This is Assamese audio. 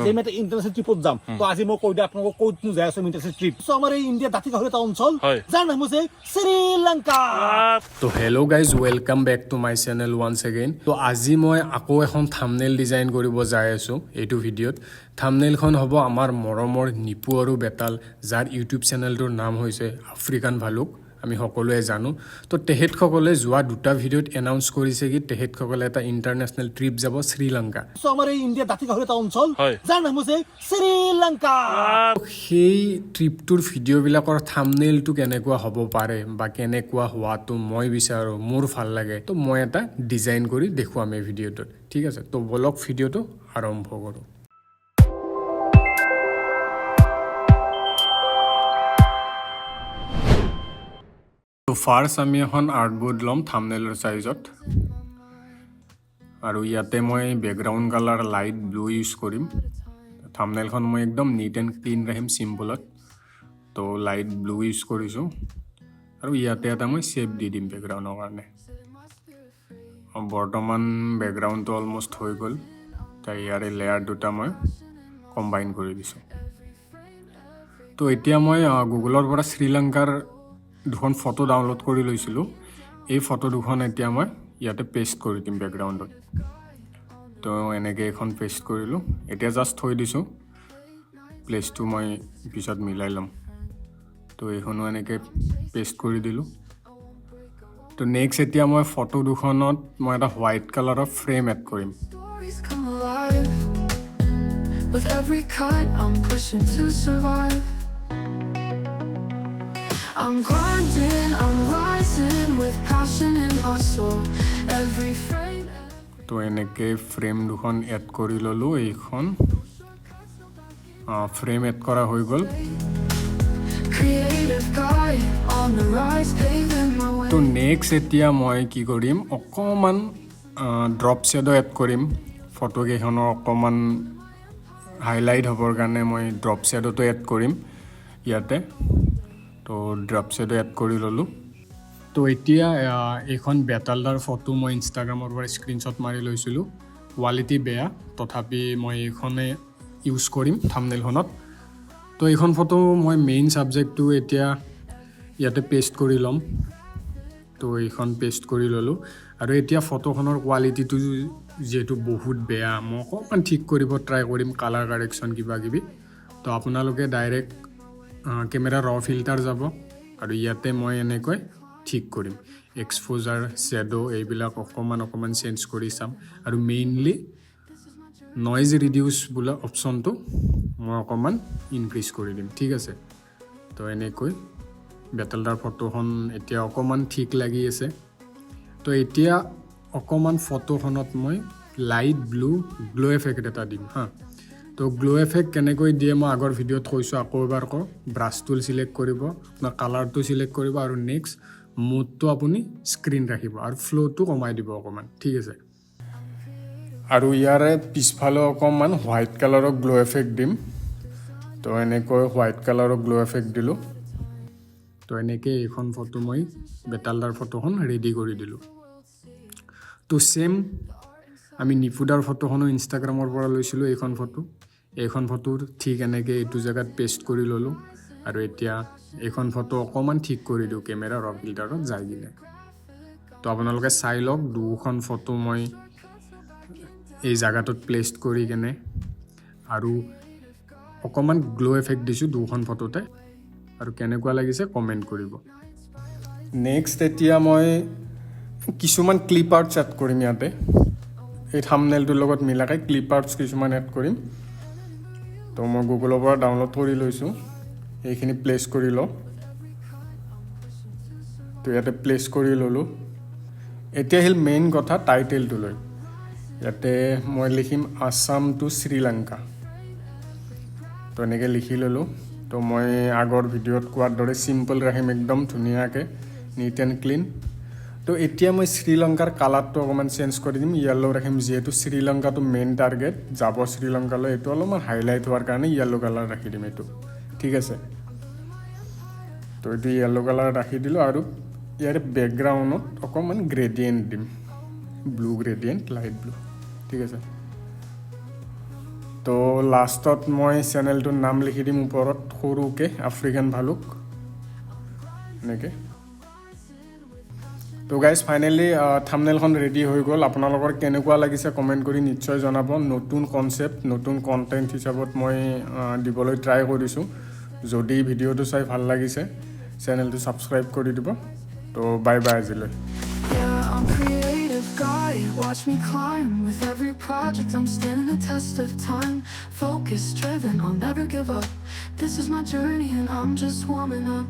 যে আমি এটা ইন্টাৰনেশ্যনেল ট্ৰিপত যাম তো আজি মই কৈ দিওঁ আপোনালোকক ক'ত যাই আছো ইন্টাৰনেশ্যনেল ট্ৰিপ চ' আমাৰ এই ইণ্ডিয়াৰ দাঁতি কাষৰীয়া এটা অঞ্চল যাৰ নাম হৈছে শ্ৰীলংকা তো hello' guys welcome back to my channel once again তো আজি মই আকৌ এখন থাম্বনেইল ডিজাইন কৰিব যাই আছোঁ এইটো ভিডিঅ'ত থাম্বনেইলখন হ'ব আমাৰ মৰমৰ নিপু আৰু বেতাল যাৰ ইউটিউব চেনেলটোৰ নাম হৈছে আফ্ৰিকান ভালুক আমি সকলোৱে জানো তো তেহেতসকলে যোৱা দুটা ভিডিঅ'ত এনাউন্স কৰিছে কি তেহেতসকলে এটা ইণ্টাৰনেশ্যনেল ট্ৰিপ যাব শ্ৰীলংকা চ' আমাৰ এই ইণ্ডিয়াৰ দাঁতি কাষৰীয়া এটা অঞ্চল যাৰ নাম হৈছে শ্ৰীলংকা সেই ট্ৰিপটোৰ ভিডিঅ'বিলাকৰ থাম্বনেইলটো কেনেকুৱা হ'ব পাৰে বা কেনেকুৱা হোৱাটো মই বিচাৰোঁ মোৰ ভাল লাগে তো মই এটা ডিজাইন কৰি দেখুৱাম এই ভিডিঅ'টোত ঠিক আছে তো বলক ভিডিঅ'টো আৰম্ভ কৰোঁ তো ফাৰ্ষ্ট আমি এখন আৰ্টবোৰ্ড ল'ম থাম্বনেইলৰ চাইজত আৰু ইয়াতে মই background colour light blue use কৰিম থাম্বনেইলখন মই একদম নিট এণ্ড ক্লিন ৰাখিম চিম্পলত তো লাইট ব্লু ইউজ কৰিছোঁ আৰু ইয়াতে এটা মই শ্বেপ দি দিম বেকগ্ৰাউণ্ডৰ কাৰণে বৰ্তমান বেকগ্ৰাউণ্ডটো অলমষ্ট হৈ গ'ল তাই ইয়াৰে লেয়াৰ দুটা মই কম্বাইন কৰি দিছোঁ তো এতিয়া মই গুগলৰ পৰা শ্ৰীলংকাৰ দুখন ফটো ডাউনলোড কৰি লৈছিলোঁ এই ফটো দুখন এতিয়া মই ইয়াতে পেষ্ট কৰি দিম বেকগ্ৰাউণ্ডত তো এনেকৈ এখন পেষ্ট কৰিলোঁ এতিয়া জাষ্ট থৈ দিছোঁ প্লেচটো মই পিছত মিলাই ল'ম তো এইখনো এনেকৈ পেষ্ট কৰি দিলোঁ তো নেক্সট এতিয়া মই ফটো দুখনত মই এটা হোৱাইট কালাৰৰ ফ্ৰেম এড কৰিম With every cut, I'm pushing to survive. I'm grinding, I'm rising with passion in my soul. Every frame. তো এনেকৈ ফ্ৰেম দুখন এড কৰি ল'লোঁ এইখন ফ্ৰেম এড কৰা হৈ গ'ল Creative guy on the rise, paving my way. তো নেক্সট এতিয়া মই কি কৰিম অকণমান ড্ৰপ শ্বেডো এড কৰিম ফটোকেইখনৰ অকণমান হাইলাইট হ'বৰ কাৰণে মই ড্ৰপ শ্বেডোটো এড কৰিম ইয়াতে তো ড্ৰপ শ্বেডো এড কৰি ল'লোঁ তো এতিয়া এইখন বেতালদাৰ ফটো মই ইনষ্টাগ্ৰামৰ পৰা স্ক্ৰীনশ্বট মাৰি লৈছিলোঁ কোৱালিটি বেয়া তথাপি মই এইখনে ইউজ কৰিম থাম্বনেইলখনত তো এইখন ফটো মই মেইন ছাবজেক্টটো এতিয়া ইয়াতে পেষ্ট কৰি ল'ম তো এইখন পেষ্ট কৰি ল'লোঁ আৰু এতিয়া ফটোখনৰ কোৱালিটিটো যিহেতু বহুত বেয়া মই অকণমান ঠিক কৰিব ট্ৰাই কৰিম কালাৰ কাৰেকশ্যন কিবা কিবি তো আপোনালোকে ডাইৰেক্ট কেমেৰা ৰ ফিল্টাৰ যাব আৰু ইয়াতে মই এনেকৈ ঠিক কৰিম এক্সপ'জাৰ শ্বেডো এইবিলাক অকণমান চেঞ্জ কৰি চাম আৰু মেইনলি নইজ ৰিডিউচ বোলা অপশ্যনটো মই অকণমান ইনক্ৰিজ কৰি দিম ঠিক আছে তো এনেকৈ বেতালদাৰ ফটোখন এতিয়া অকণমান ঠিক লাগি আছে তো এতিয়া অকণমান ফটোখনত মই লাইট ব্লু গ্ল' এফেক্ট এটা দিম হা তো গ্ল' এফেক্ট কেনেকৈ দিয়ে মই আগৰ ভিডিঅ'ত কৈছোঁ আকৌ এবাৰ কওঁ ব্ৰাছ টুল ছিলেক্ট কৰিব আপোনাৰ কালাৰটো ছিলেক্ট কৰিব আৰু নেক্সট মুডটো আপুনি স্ক্ৰীন ৰাখিব আৰু ফ্ল'টো কমাই দিব অকণমান ঠিক আছে আৰু ইয়াৰে পিছফালে অকণমান হোৱাইট কালাৰৰ গ্ল' এফেক্ট দিম তো এনেকৈ হোৱাইট কালাৰৰ গ্ল' এফেক্ট দিলোঁ তো এনেকৈ এইখন ফটো মই বেতালদাৰ ফটোখন ৰেডি কৰি দিলোঁ তো ছেম আমি নিপুদাৰ ফটোখনো ইনষ্টাগ্ৰামৰ পৰা লৈছিলোঁ এইখন ফটোৰ ঠিক এনেকৈ এইটো জেগাত পেষ্ট কৰি ল'লোঁ আৰু এতিয়া এইখন ফটো অকণমান ঠিক কৰি দিওঁ কেমেৰা ৰ ফিল্টাৰত যাই কিনে তো আপোনালোকে চাই লওক দুখন ফটো মই এই জেগাটোত প্লেচ কৰি কেনে আৰু অকণমান গ্ল' এফেক্ট দিছোঁ দুখন ফটোতে আৰু কেনেকুৱা লাগিছে কমেণ্ট কৰিব নেক্সট এতিয়া মই কিছুমান ক্লিপ আৰ্টছ এড কৰিম ইয়াতে এই থাম্বনেইলটোৰ লগত মিলাকৈ ক্লিপ আৰ্টছ কিছুমান এড কৰিম তো মই গুগলৰ পৰা ডাউনলোড কৰি লৈছোঁ এইখিনি প্লেচ কৰি লওঁ তো ইয়াতে প্লেচ কৰি ল'লোঁ এতিয়া আহিল মেইন কথা টাইটেলটো লৈ ইয়াতে মই লিখিম আছাম টু শ্ৰীলংকা তো এনেকৈ লিখি ল'লোঁ তো মই আগৰ ভিডিঅ'ত কোৱাৰ দৰে চিম্পল ৰাখিম একদম ধুনীয়াকৈ নিট এণ্ড ক্লিন তো এতিয়া মই শ্ৰীলংকাৰ কালাৰটো অকণমান চেঞ্জ কৰি দিম য়েল্ল' ৰাখিম যিহেতু শ্ৰীলংকাটো মেইন টাৰ্গেট যাব শ্ৰীলংকালৈ এইটো অলপমান হাইলাইট হোৱাৰ কাৰণে য়েল্ল' কালাৰ ৰাখি দিম এইটো ঠিক আছে তো এইটো য়েল্ল' কালাৰ ৰাখি দিলোঁ আৰু ইয়াৰে বেকগ্ৰাউণ্ডত অকণমান গ্ৰেডিয়েণ্ট দিম ব্লু গ্ৰেডিয়েণ্ট লাইট ব্লু ঠিক আছে তো লাষ্টত মই চেনেলটোৰ নাম লিখি দিম ওপৰত সৰুকৈ আফ্ৰিকান ভালুক এনেকৈ তো গাইজ ফাইনেলি থাম্বনেইলখন ৰেডি হৈ গ'ল আপোনালোকৰ কেনেকুৱা লাগিছে কমেণ্ট কৰি নিশ্চয় জনাব নতুন কনচেপ্ট নতুন কণ্টেণ্ট হিচাপত মই দিবলৈ ট্ৰাই কৰিছোঁ যদি ভিডিঅ'টো চাই ভাল লাগিছে চেনেলটো ছাবস্ক্ৰাইব কৰি দিব তো বাই বাই আজিলৈ Yeah, I'm creative guy. Watch me climb. With every project, I'm standing the test of time. Focus driven, I'll never give up. This is my journey, and I'm just warming up.